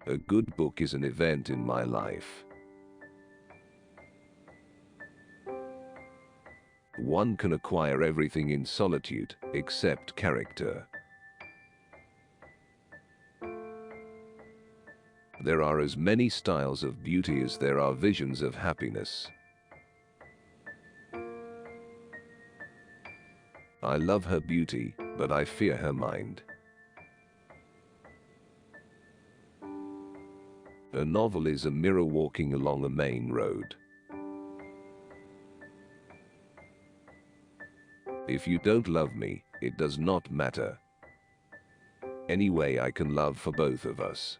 A good book is an event in my life. One can acquire everything in solitude, except character. There are as many styles of beauty as there are visions of happiness. I love her beauty, but I fear her mind. A novel is a mirror walking along a main road. If you don't love me, it does not matter. Anyway, I can love for both of us.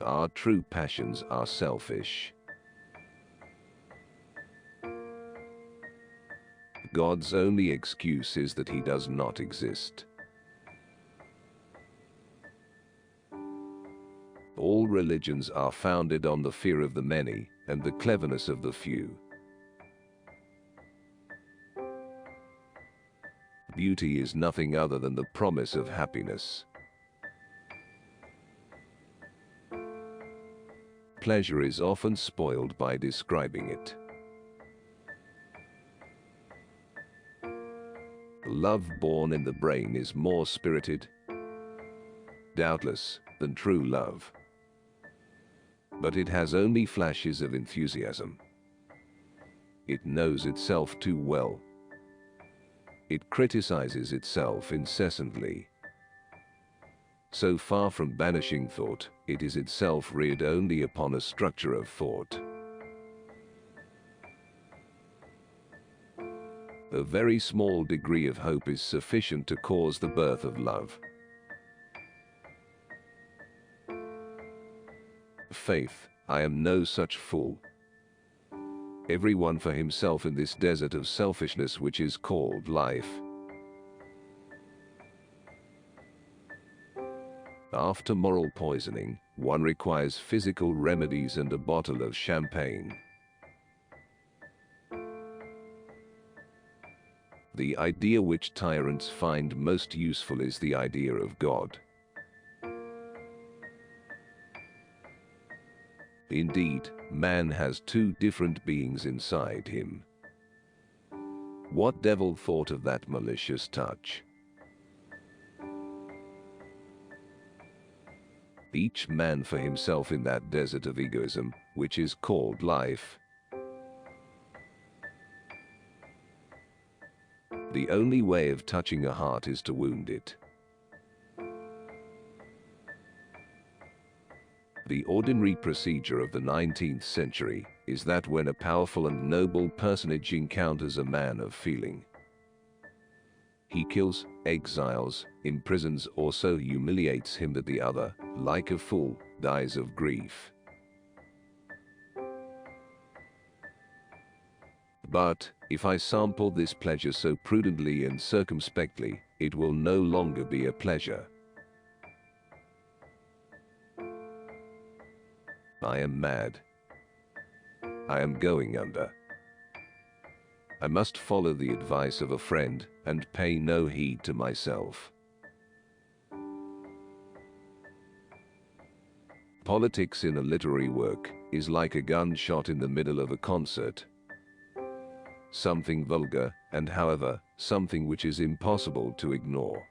Our true passions are selfish. God's only excuse is that he does not exist. All religions are founded on the fear of the many and the cleverness of the few. Beauty is nothing other than the promise of happiness. Pleasure is often spoiled by describing it. Love born in the brain is more spirited, doubtless, than true love. But it has only flashes of enthusiasm. It knows itself too well. It criticizes itself incessantly. So far from banishing thought, it is itself reared only upon a structure of thought. A very small degree of hope is sufficient to cause the birth of love. Faith, I am no such fool. Everyone for himself in this desert of selfishness which is called life. After moral poisoning, one requires physical remedies and a bottle of champagne. The idea which tyrants find most useful is the idea of God. Indeed, man has two different beings inside him. What devil thought of that malicious touch? Each man for himself in that desert of egoism, which is called life. The only way of touching a heart is to wound it. The ordinary procedure of the 19th century is that when a powerful and noble personage encounters a man of feeling, he kills, exiles, imprisons, or so humiliates him that the other, like a fool, dies of grief. But, if I sample this pleasure so prudently and circumspectly, it will no longer be a pleasure. I am mad. I am going under. I must follow the advice of a friend and pay no heed to myself. Politics in a literary work is like a gunshot in the middle of a concert. Something vulgar, and however, something which is impossible to ignore.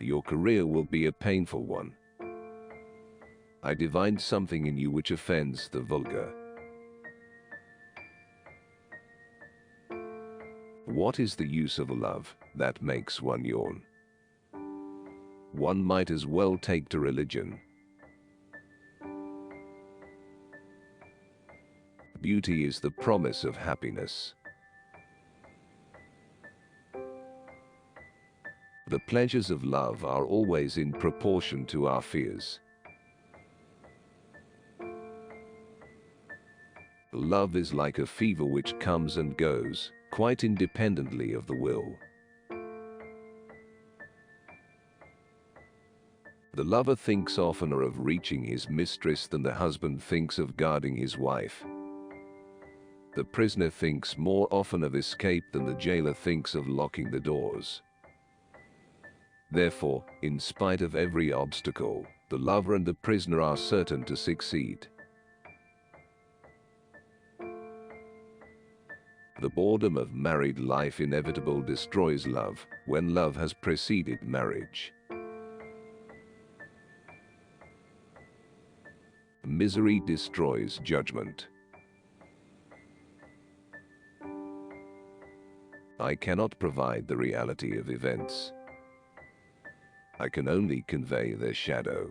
Your career will be a painful one. I divine something in you which offends the vulgar. What is the use of a love that makes one yawn? One might as well take to religion. Beauty is the promise of happiness. The pleasures of love are always in proportion to our fears. Love is like a fever which comes and goes, quite independently of the will. The lover thinks oftener of reaching his mistress than the husband thinks of guarding his wife. The prisoner thinks more often of escape than the jailer thinks of locking the doors. Therefore, in spite of every obstacle, the lover and the prisoner are certain to succeed. The boredom of married life inevitably destroys love when love has preceded marriage. Misery destroys judgment. I cannot provide the reality of events. I can only convey their shadow.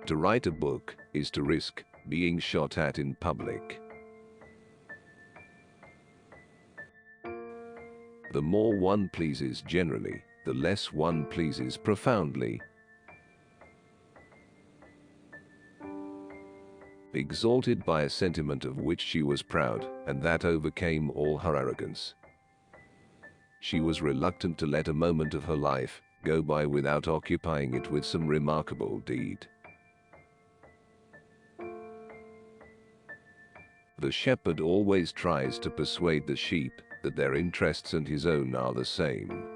To write a book is to risk being shot at in public. The more one pleases generally, the less one pleases profoundly. Exalted by a sentiment of which she was proud, and that overcame all her arrogance, she was reluctant to let a moment of her life go by without occupying it with some remarkable deed. The shepherd always tries to persuade the sheep that their interests and his own are the same.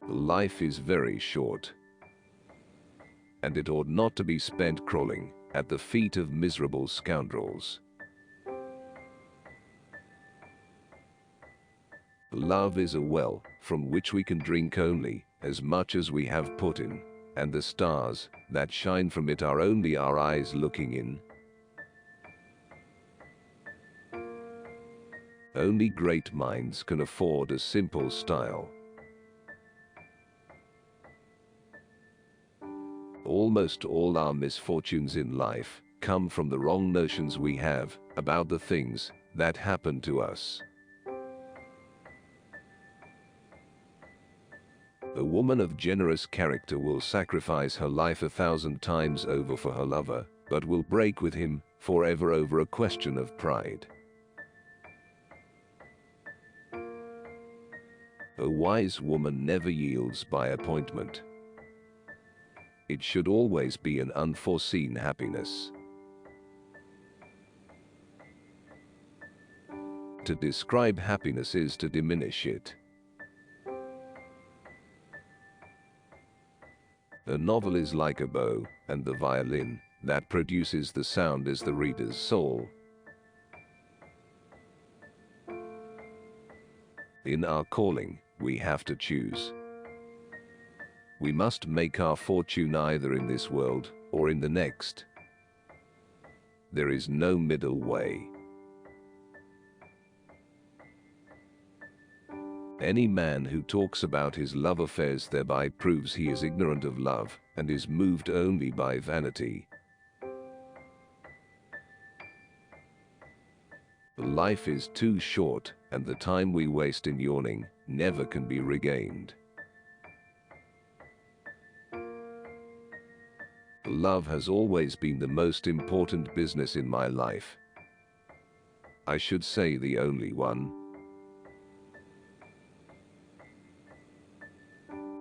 Life is very short, and it ought not to be spent crawling at the feet of miserable scoundrels. Love is a well from which we can drink only as much as we have put in, and the stars that shine from it are only our eyes looking in. Only great minds can afford a simple style. Almost all our misfortunes in life come from the wrong notions we have about the things that happen to us. A woman of generous character will sacrifice her life 1,000 times over for her lover, but will break with him forever over a question of pride. A wise woman never yields by appointment. It should always be an unforeseen happiness. To describe happiness is to diminish it. A novel is like a bow, and the violin that produces the sound is the reader's soul. In our calling, we have to choose. We must make our fortune either in this world or in the next. There is no middle way. Any man who talks about his love affairs thereby proves he is ignorant of love and is moved only by vanity. Life is too short, and the time we waste in yawning never can be regained. Love has always been the most important business in my life. I should say the only one.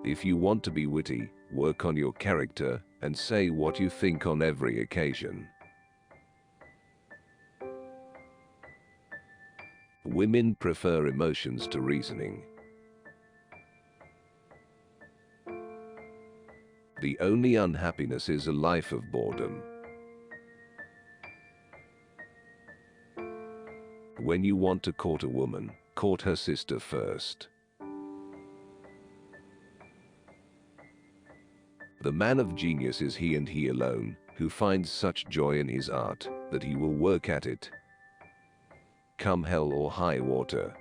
If you want to be witty, work on your character and say what you think on every occasion. Women prefer emotions to reasoning. The only unhappiness is a life of boredom. When you want to court a woman, court her sister first. The man of genius is he and he alone, who finds such joy in his art that he will work at it, come hell or high water.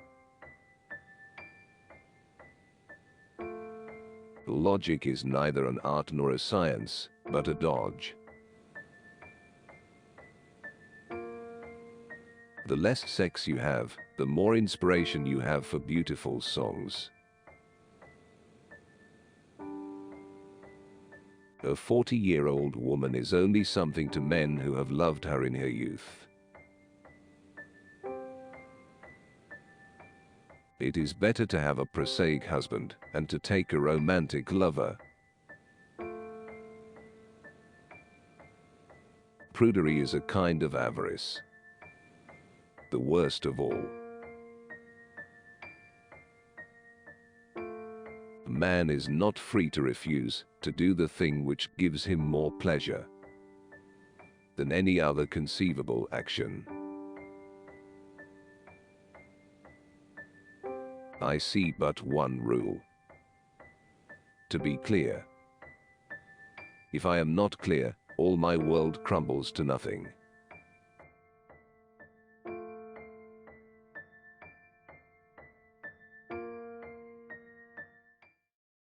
Logic is neither an art nor a science, but a dodge. The less sex you have, the more inspiration you have for beautiful songs. A 40-year-old woman is only something to men who have loved her in her youth. It is better to have a prosaic husband and to take a romantic lover. prudery is a kind of avarice, the worst of all. Man is not free to refuse to do the thing which gives him more pleasure than any other conceivable action. I see but one rule: to be clear. If I am not clear, all my world crumbles to nothing.